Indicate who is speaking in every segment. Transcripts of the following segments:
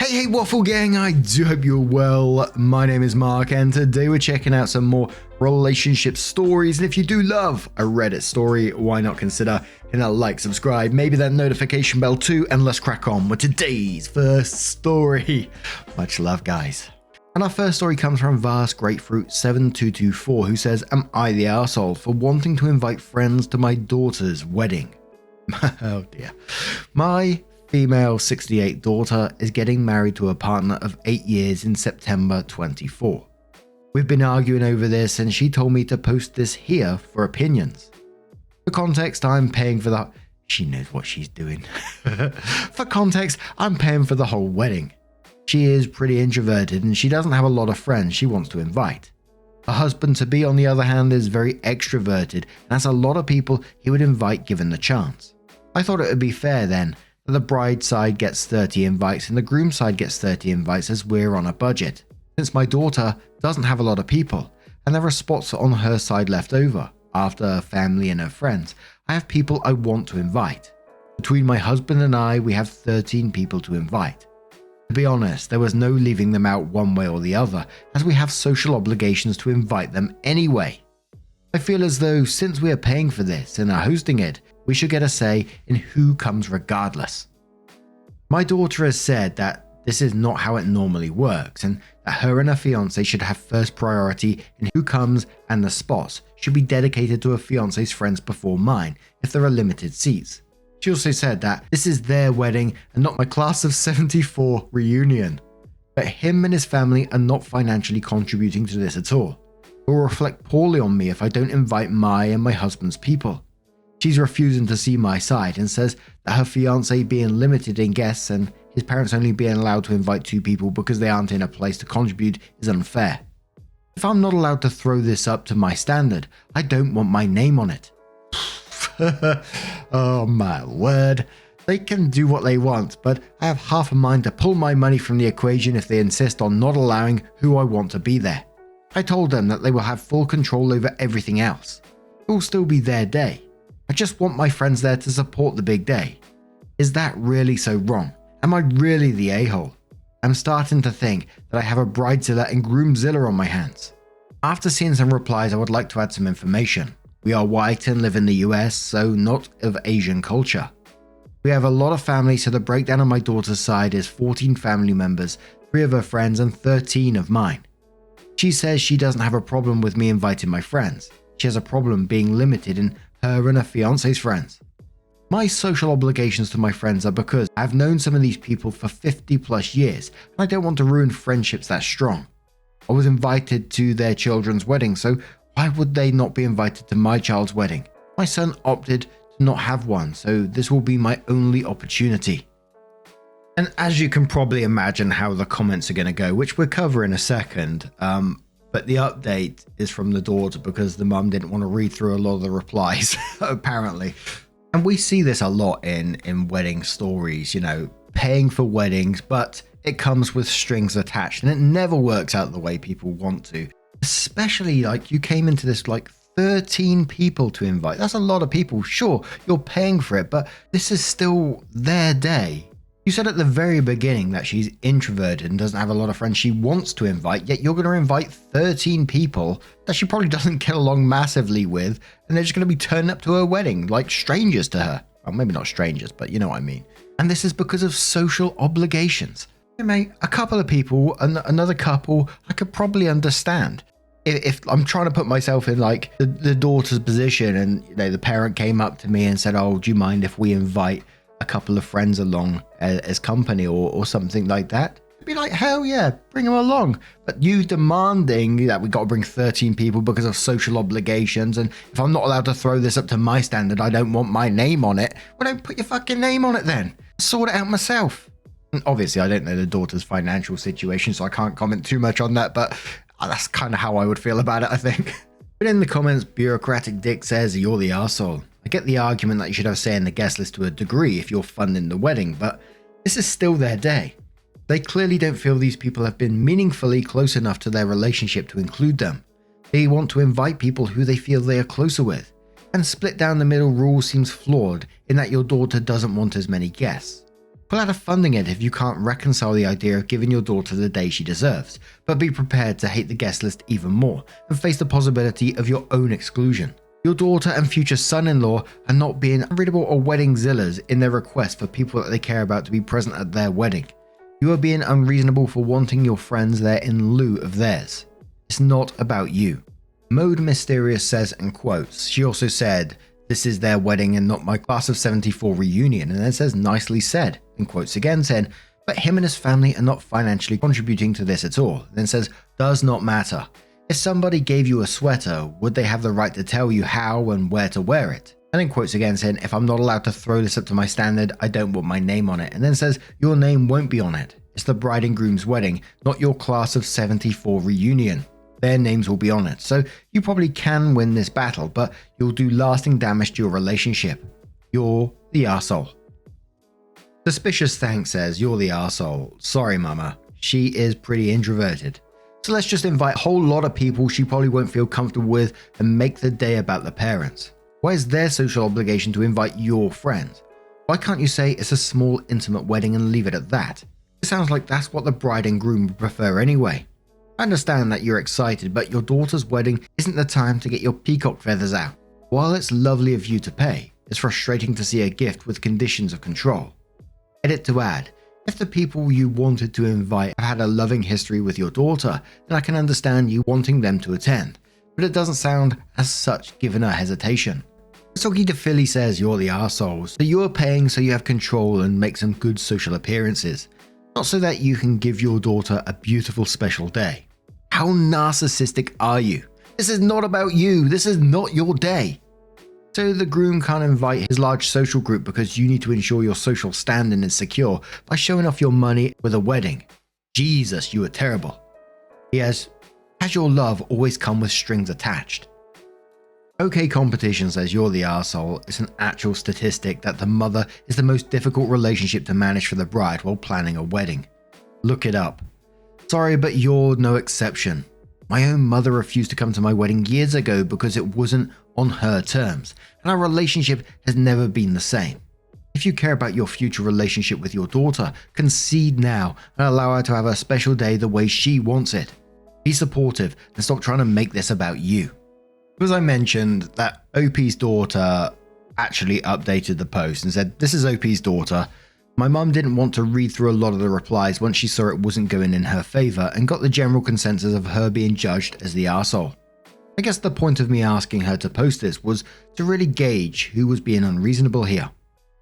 Speaker 1: Hey Waffle Gang, I do hope you're well. My name is Mark and today we're checking out some more relationship stories, and if you do love a Reddit story, why not consider hitting that like, subscribe, maybe that notification bell too, and let's crack on with today's first story. Much love, guys. And our first story comes from Vast Grapefruit 7224, who says, am I the arsehole for wanting to invite friends to my daughter's wedding? Oh dear. My female 68 daughter is getting married to a partner of 8 years in September 24. We've been arguing over this and she told me to post this here for opinions. For context, I'm paying for the... She knows what she's doing. For context, I'm paying for the whole wedding. She is pretty introverted and she doesn't have a lot of friends she wants to invite. Her husband-to-be, on the other hand, is very extroverted and has a lot of people he would invite given the chance. I thought it would be fair then that the bride side gets 30 invites and the groom side gets 30 invites as we're on a budget. Since my daughter doesn't have a lot of people and there are spots on her side left over, after her family and her friends, I have people I want to invite. Between my husband and I, we have 13 people to invite. To be honest, there was no leaving them out one way or the other, as we have social obligations to invite them anyway. I feel as though since we are paying for this and are hosting it, we should get a say in who comes regardless. My daughter has said that this is not how it normally works and that her and her fiance should have first priority in who comes, and the spots should be dedicated to her fiance's friends before mine if there are limited seats. She also said that this is their wedding and not my class of 74 reunion. But him and his family are not financially contributing to this at all. It will reflect poorly on me if I don't invite my and my husband's people. She's refusing to see my side and says that her fiance being limited in guests and his parents only being allowed to invite 2 people because they aren't in a place to contribute is unfair. If I'm not allowed to throw this up to my standard, I don't want my name on it. Oh my word. They can do what they want, but I have half a mind to pull my money from the equation if they insist on not allowing who I want to be there. I told them that they will have full control over everything else. It will still be their day. I just want my friends there to support the big day. Is that really so wrong? Am I really the a-hole? I'm starting to think that I have a bridezilla and groomzilla on my hands. After seeing some replies, I would like to add some information. We are white and live in the US, so not of Asian culture. We have a lot of family, so the breakdown on my daughter's side is 14 family members, 3 of her friends and 13 of mine. She says she doesn't have a problem with me inviting my friends. She has a problem being limited in her and her fiance's friends. My social obligations to my friends are because I've known some of these people for 50 plus years and I don't want to ruin friendships that strong. I was invited to their children's wedding, so why would they not be invited to my child's wedding? My son opted to not have one, so this will be my only opportunity. And as you can probably imagine how the comments are going to go, which we'll cover in a second, but the update is from the daughter because the mum didn't want to read through a lot of the replies, apparently. And we see this a lot in wedding stories, you know, paying for weddings, but it comes with strings attached and it never works out the way people want to. Especially like you came into this like 13 people to invite. That's a lot of people. Sure, you're paying for it, but this is still their day. You said at the very beginning that she's introverted and doesn't have a lot of friends she wants to invite, yet you're going to invite 13 people that she probably doesn't get along massively with, and they're just going to be turning up to her wedding like strangers to her. Well, maybe not strangers, but you know what I mean. And this is because of social obligations. Hey, mate, a couple of people, another couple, I could probably understand. If I'm trying to put myself in like the daughter's position and you know the parent came up to me and said, oh, do you mind if we invite a couple of friends along as company or something like that? I'd be like, hell yeah, bring them along. But you demanding that we got to bring 13 people because of social obligations, and if I'm not allowed to throw this up to my standard, I don't want my name on it. Well, don't put your fucking name on it then. Sort it out myself. And obviously, I don't know the daughter's financial situation, so I can't comment too much on that, but that's kind of how I would feel about it, I think. But in the comments, Bureaucratic Dick says, you're the arsehole. I get the argument that you should have say in the guest list to a degree if you're funding the wedding, but this is still their day. They clearly don't feel these people have been meaningfully close enough to their relationship to include them. They want to invite people who they feel they are closer with. And split down the middle rule seems flawed in that your daughter doesn't want as many guests. Pull out of funding it if you can't reconcile the idea of giving your daughter the day she deserves, but be prepared to hate the guest list even more and face the possibility of your own exclusion. Your daughter and future son-in-law are not being unreadable or wedding zillas in their request for people that they care about to be present at their wedding. You are being unreasonable for wanting your friends there in lieu of theirs. It's not about you. Mode Mysterious says and quotes, she also said, "This is their wedding and not my class of 74 reunion," and then says nicely said, and quotes again saying, "But him and his family are not financially contributing to this at all," then says, "Does not matter. If somebody gave you a sweater, would they have the right to tell you how and where to wear it?" And then quotes again saying, "If I'm not allowed to throw this up to my standard, I don't want my name on it," and then says, "Your name won't be on it. It's the bride and groom's wedding, not your class of 74 reunion. Their names will be on it, so you probably can win this battle, but you'll do lasting damage to your relationship. You're the arsehole." Suspicious Thanks says, "You're the arsehole. Sorry, mama. She is pretty introverted. So let's just invite a whole lot of people she probably won't feel comfortable with and make the day about the parents. Why is their social obligation to invite your friends? Why can't you say it's a small, intimate wedding and leave it at that? It sounds like that's what the bride and groom would prefer anyway. I understand that you're excited, but your daughter's wedding isn't the time to get your peacock feathers out. While it's lovely of you to pay, it's frustrating to see a gift with conditions of control." Edit to add, if the people you wanted to invite have had a loving history with your daughter, then I can understand you wanting them to attend, but it doesn't sound as such given her hesitation. Soki DePhilly says, "You're the arsehole, so you're paying so you have control and make some good social appearances, not so that you can give your daughter a beautiful special day. How narcissistic are you? This is not about you. This is not your day." So the groom can't invite his large social group because you need to ensure your social standing is secure by showing off your money with a wedding. Jesus, you are terrible. He has your love always come with strings attached? OK Competition says, "You're the arsehole. It's an actual statistic that the mother is the most difficult relationship to manage for the bride while planning a wedding. Look it up. Sorry, but you're no exception. My own mother refused to come to my wedding years ago because it wasn't on her terms, and our relationship has never been the same. If you care about your future relationship with your daughter, concede now and allow her to have a special day the way she wants it. Be supportive and stop trying to make this about you." As I mentioned, that OP's daughter actually updated the post and said, "This is OP's daughter. My mum didn't want to read through a lot of the replies once she saw it wasn't going in her favour and got the general consensus of her being judged as the arsehole. I guess the point of me asking her to post this was to really gauge who was being unreasonable here.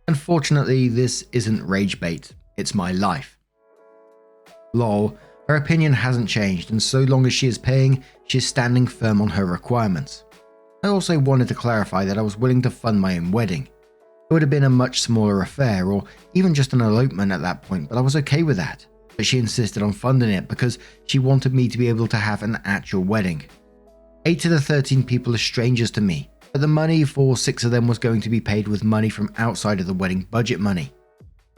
Speaker 1: Unfortunately, this isn't rage bait, it's my life. Lol, her opinion hasn't changed, and so long as she is paying, she is standing firm on her requirements. I also wanted to clarify that I was willing to fund my own wedding. It would have been a much smaller affair, or even just an elopement at that point, but I was okay with that. But she insisted on funding it because she wanted me to be able to have an actual wedding. 8 of the 13 people are strangers to me, but the money for 6 of them was going to be paid with money from outside of the wedding budget money.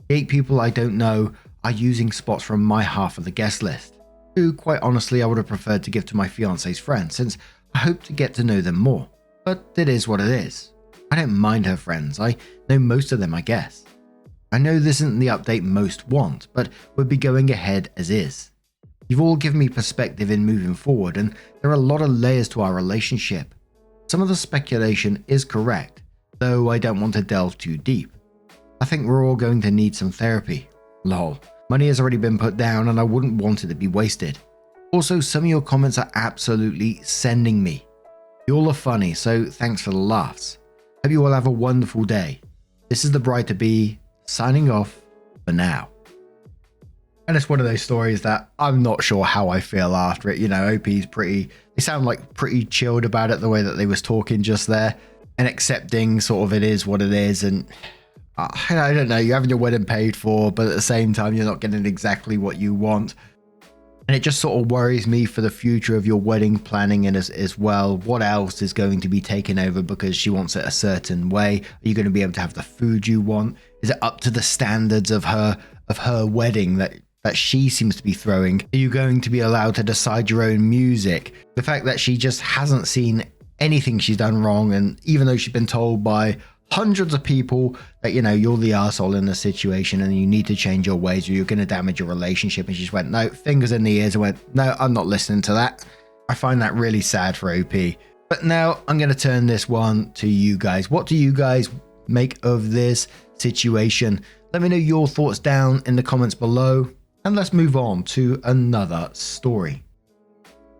Speaker 1: The 8 people I don't know are using spots from my half of the guest list, who quite honestly I would have preferred to give to my fiance's friends since I hope to get to know them more. But it is what it is. I don't mind her friends, I know most of them I guess. I know this isn't the update most want, but we'll be going ahead as is. You've all given me perspective in moving forward, and there are a lot of layers to our relationship. Some of the speculation is correct, though I don't want to delve too deep. I think we're all going to need some therapy. Lol. Money has already been put down and I wouldn't want it to be wasted. Also, some of your comments are absolutely sending me. You all are funny, so thanks for the laughs. Hope you all have a wonderful day. This is the bride-to-be, signing off for now." And it's one of those stories that I'm not sure how I feel after it. You know, OP's they sound like pretty chilled about it, the way that they was talking just there, and accepting sort of it is what it is. And I don't know, you're having your wedding paid for, but at the same time, you're not getting exactly what you want. And it just sort of worries me for the future of your wedding planning and as well. What else is going to be taken over because she wants it a certain way? Are you going to be able to have the food you want? Is it up to the standards of her wedding that she seems to be throwing? Are you going to be allowed to decide your own music? The fact that she just hasn't seen anything she's done wrong, and even though she's been told by hundreds of people that, you're the arsehole in the situation and you need to change your ways or you're going to damage your relationship. And she just went, no, fingers in the ears, and went, no, I'm not listening to that. I find that really sad for OP. But now I'm going to turn this one to you guys. What do you guys make of this situation? Let me know your thoughts down in the comments below. And let's move on to another story.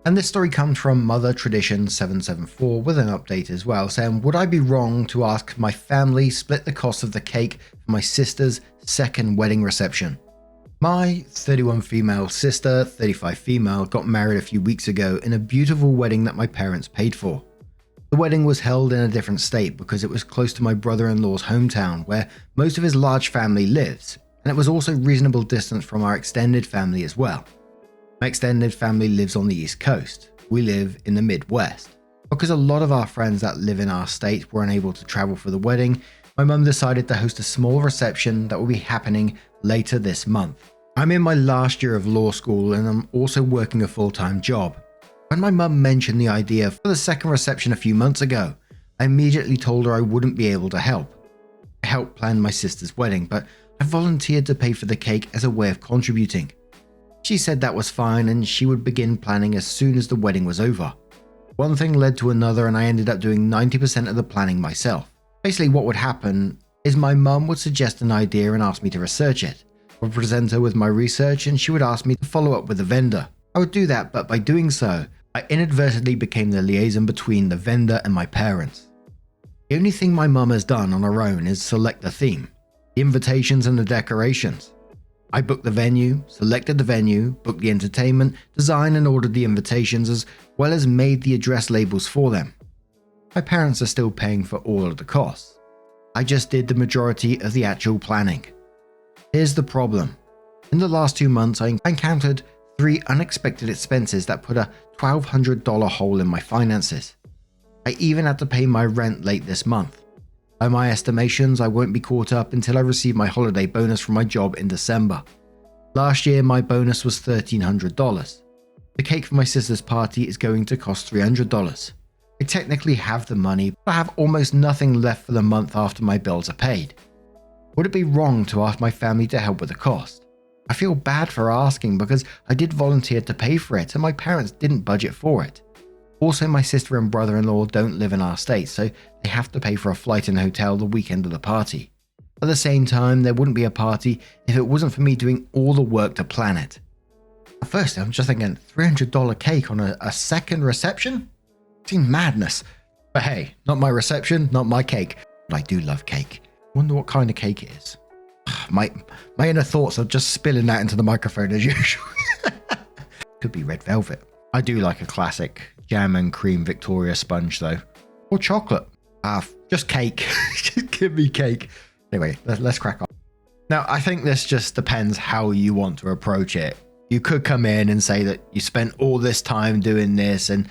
Speaker 1: And this story comes from Mother Tradition 774 with an update as well, saying, would I be wrong to ask my family split the cost of the cake for my sister's second wedding reception? My 31 female sister, 35 female, got married a few weeks ago in a beautiful wedding that my parents paid for. The wedding was held in a different state because it was close to my brother-in-law's hometown where most of his large family lives, and it was also reasonable distance from our extended family as well. My extended family lives on the East Coast. We live in the Midwest. Because a lot of our friends that live in our state were unable to travel for the wedding, my mum decided to host a small reception that will be happening later this month. I'm in my last year of law school and I'm also working a full-time job. When my mum mentioned the idea for the second reception a few months ago, I immediately told her I wouldn't be able to help. I helped plan my sister's wedding, but I volunteered to pay for the cake as a way of contributing. She said that was fine and she would begin planning as soon as the wedding was over. One thing led to another and I ended up doing 90% of the planning myself. Basically what would happen is my mum would suggest an idea and ask me to research it. I would present her with my research and she would ask me to follow up with the vendor. I would do that, but by doing so, I inadvertently became the liaison between the vendor and my parents. The only thing my mum has done on her own is select the theme, the invitations and the decorations. I booked the venue, selected the venue, booked the entertainment, designed and ordered the invitations as well as made the address labels for them. My parents are still paying for all of the costs. I just did the majority of the actual planning. Here's the problem. In the last 2 months, I encountered 3 unexpected expenses that put a $1,200 hole in my finances. I even had to pay my rent late this month. By my estimations, I won't be caught up until I receive my holiday bonus from my job in December. Last year, my bonus was $1,300. The cake for my sister's party is going to cost $300. I technically have the money, but I have almost nothing left for the month after my bills are paid. Would it be wrong to ask my family to help with the cost? I feel bad for asking because I did volunteer to pay for it and my parents didn't budget for it. Also, my sister and brother-in-law don't live in our state, so they have to pay for a flight and hotel the weekend of the party. At the same time, there wouldn't be a party if it wasn't for me doing all the work to plan it. At first, I'm just thinking $300 cake on a second reception? Seems madness. But hey, not my reception, not my cake. But I do love cake. Wonder what kind of cake it is. My inner thoughts are just spilling out into the microphone as usual. Could be red velvet. I do like a classic jam and cream Victoria sponge though. Or chocolate. Just cake. Just give me cake. Anyway, let's crack on. Now, I think this just depends how you want to approach it. You could come in and say that you spent all this time doing this and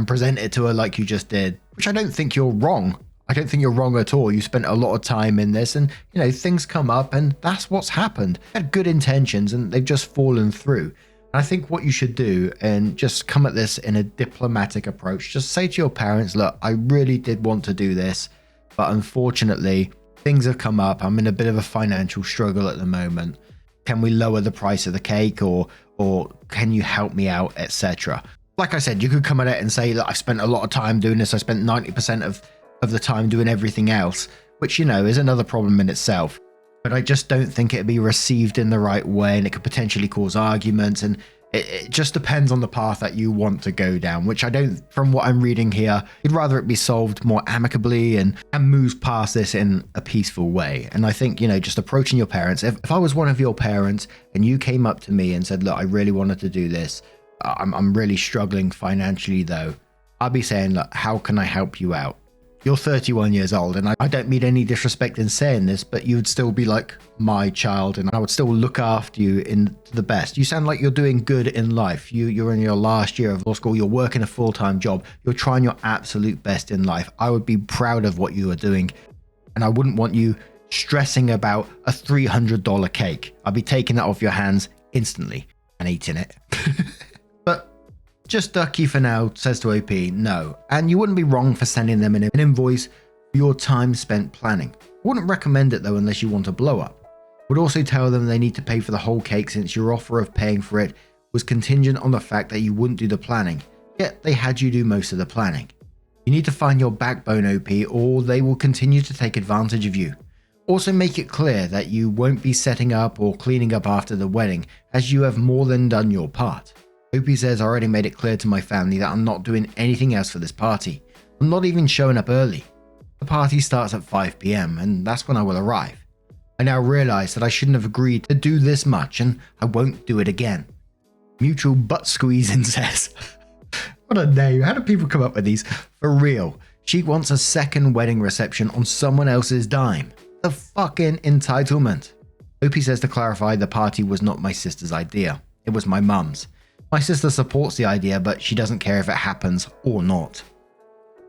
Speaker 1: present it to her like you just did, which I don't think you're wrong. I don't think you're wrong at all. You spent a lot of time in this and, things come up and that's what's happened. You had good intentions and they've just fallen through. And I think what you should do and just come at this in a diplomatic approach. Just say to your parents, look, I really did want to do this, but unfortunately things have come up. I'm in a bit of a financial struggle at the moment. Can we lower the price of the cake or can you help me out, etc. Like I said, you could come at it and say, look, I've spent a lot of time doing this. I spent 90% of the time doing everything else, which, is another problem in itself. But I just don't think it'd be received in the right way and it could potentially cause arguments. And it just depends on the path that you want to go down, which I don't, from what I'm reading here, you'd rather it be solved more amicably and moves past this in a peaceful way. And I think, just approaching your parents, if I was one of your parents and you came up to me and said, look, I really wanted to do this. I'm really struggling financially though. I'd be saying, look, how can I help you out? You're 31 years old, and I don't mean any disrespect in saying this, but you would still be like my child, and I would still look after you in the best. You sound like you're doing good in life. You're in your last year of law school. You're working a full-time job. You're trying your absolute best in life. I would be proud of what you are doing, and I wouldn't want you stressing about a $300 cake. I'd be taking that off your hands instantly and eating it. But just Ducky for now says to OP, no. And you wouldn't be wrong for sending them an invoice for your time spent planning. I wouldn't recommend it though unless you want a blow up. Would also tell them they need to pay for the whole cake since your offer of paying for it was contingent on the fact that you wouldn't do the planning, yet they had you do most of the planning. You need to find your backbone, OP, or they will continue to take advantage of you. Also make it clear that you won't be setting up or cleaning up after the wedding, as you have more than done your part. OP says, I already made it clear to my family that I'm not doing anything else for this party. I'm not even showing up early. The party starts at 5 PM and that's when I will arrive. I now realise that I shouldn't have agreed to do this much and I won't do it again. Mutual butt squeezing says, what a name, how do people come up with these? For real, she wants a second wedding reception on someone else's dime. The fucking entitlement. OP says to clarify, the party was not my sister's idea, it was my mum's. My sister supports the idea, but she doesn't care if it happens or not.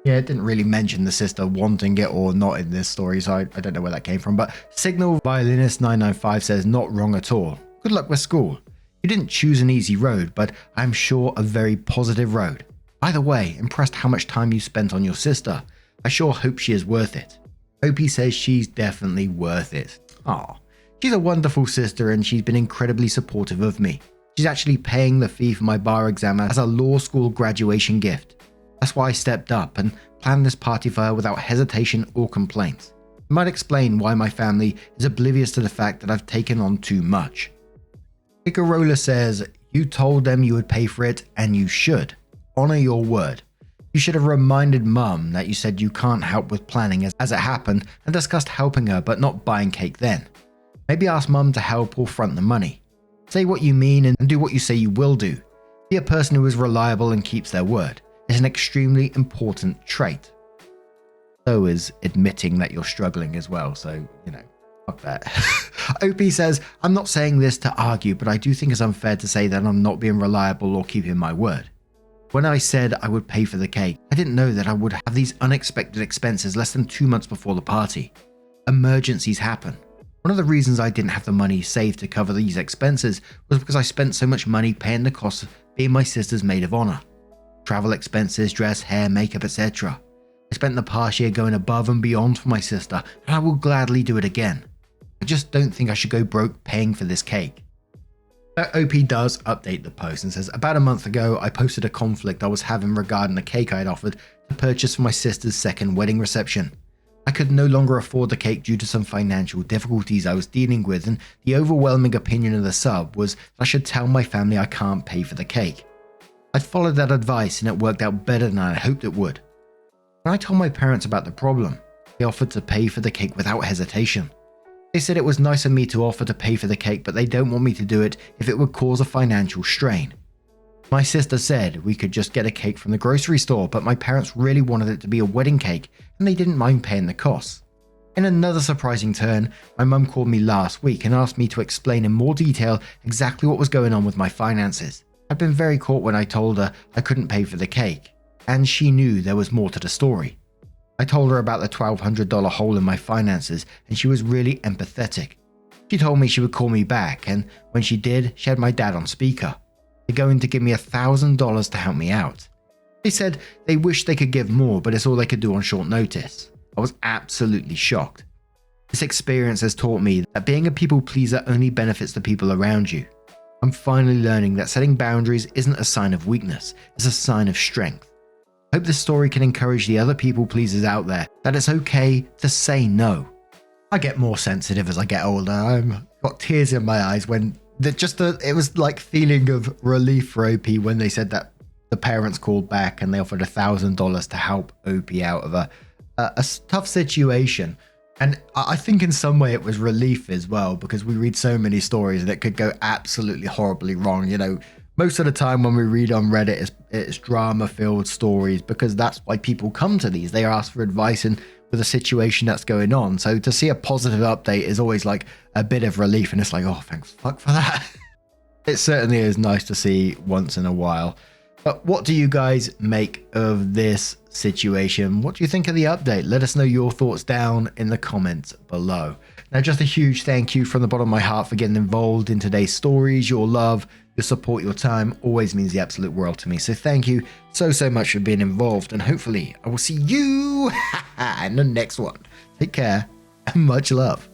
Speaker 1: Yeah, it didn't really mention the sister wanting it or not in this story, so I don't know where that came from, but Signal Violinist 995 says not wrong at all. Good luck with school. You didn't choose an easy road, but I'm sure a very positive road. By the way, impressed how much time you spent on your sister. I sure hope she is worth it. OP says she's definitely worth it. Aw, she's a wonderful sister and she's been incredibly supportive of me. She's actually paying the fee for my bar exam as a law school graduation gift. That's why I stepped up and planned this party for her without hesitation or complaints. It might explain why my family is oblivious to the fact that I've taken on too much. Picarola says, you told them you would pay for it and you should. Honor your word. You should have reminded mum that you said you can't help with planning as it happened and discussed helping her but not buying cake then. Maybe ask mum to help or front the money. Say what you mean and do what you say you will do. Be a person who is reliable and keeps their word. It's an extremely important trait. So is admitting that you're struggling as well, so, fuck that. OP says, I'm not saying this to argue, but I do think it's unfair to say that I'm not being reliable or keeping my word. When I said I would pay for the cake, I didn't know that I would have these unexpected expenses less than 2 months before the party. Emergencies happen. One of the reasons I didn't have the money saved to cover these expenses was because I spent so much money paying the cost of being my sister's maid of honor. Travel expenses, dress, hair, makeup, etc. I spent the past year going above and beyond for my sister, and I will gladly do it again. I just don't think I should go broke paying for this cake. OP does update the post and says, about a month ago, I posted a conflict I was having regarding the cake I had offered to purchase for my sister's second wedding reception. I could no longer afford the cake due to some financial difficulties I was dealing with, and the overwhelming opinion of the sub was that I should tell my family I can't pay for the cake. I followed that advice and it worked out better than I hoped it would. When I told my parents about the problem, they offered to pay for the cake without hesitation. They said it was nice of me to offer to pay for the cake, but they don't want me to do it if it would cause a financial strain. My sister said we could just get a cake from the grocery store, but my parents really wanted it to be a wedding cake and they didn't mind paying the costs. In another surprising turn, my mum called me last week and asked me to explain in more detail exactly what was going on with my finances. I'd been very caught when I told her I couldn't pay for the cake, and she knew there was more to the story. I told her about the $1,200 hole in my finances and she was really empathetic. She told me she would call me back, and when she did, she had my dad on speaker. They're going to give me $1,000 to help me out. They said they wish they could give more, but it's all they could do on short notice. I was absolutely shocked. This experience has taught me that being a people pleaser only benefits the people around you. I'm finally learning that setting boundaries isn't a sign of weakness, it's a sign of strength. I hope this story can encourage the other people pleasers out there that it's okay to say no. I get more sensitive as I get older. I've got tears in my eyes when it was like feeling of relief for OP when they said that the parents called back and they offered $1,000 to help OP out of a tough situation. And I think in some way it was relief as well, because we read so many stories and it could go absolutely horribly wrong. Most of the time when we read on Reddit, it's drama-filled stories because that's why people come to these. They ask for advice with a situation that's going on. So to see a positive update is always like a bit of relief, and it's like, oh, thanks fuck for that. It certainly is nice to see once in a while. But what do you guys make of this situation? What do you think of the update? Let us know your thoughts down in the comments below. Now, just a huge thank you from the bottom of my heart for getting involved in today's stories. Your love, your support, your time always means the absolute world to me. So thank you so much for being involved. And hopefully I will see you in the next one. Take care and much love.